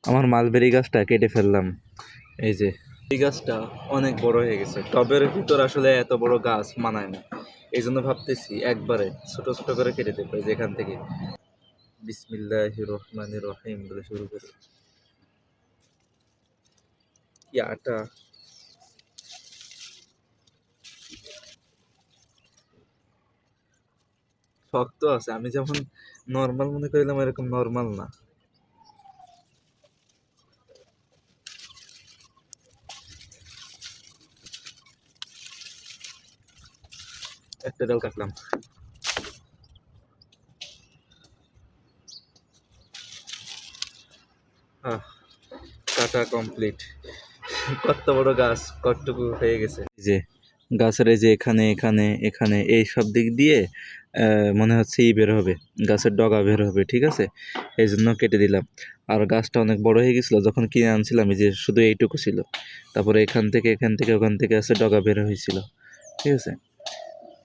আমার মালবেরি গাছটা কেটে ফেললাম। এই যে এই গাছটা অনেক বড় হয়ে গেছে, টবের ভিতর আসলে এত বড় গাছ মানায় না। এই জন্য ভাবতেছি একবারে ছোট ছোট করে কেটে দেবো। এই যে এখান থেকে বিসমিল্লাহির রহমানির রহিম বলে শুরু করি। কি আটা! শক্ত আছে, আমি যেমন নর্মাল মনে করিলাম এরকম নর্মাল না। একটা ডাল কাটলাম। আহ, কাটা কমপ্লিট। কত বড় গাছ, কতটুকু হয়ে গেছে। এই যে গাছের এই যে এখানে এখানে এখানে এই সব দিক দিয়ে মনে হচ্ছে বের হবে, গাছের ডগা বের হবে, ঠিক আছে। এই জন্য কেটে দিলাম। আর গাছটা অনেক বড় হয়ে গেছিলো যখন কিনে আনছিলাম, এই যে শুধু এইটুকু ছিল। তারপরে এখান থেকে ওখান থেকে আছে ডগা বের হয়েছিল, ঠিক আছে।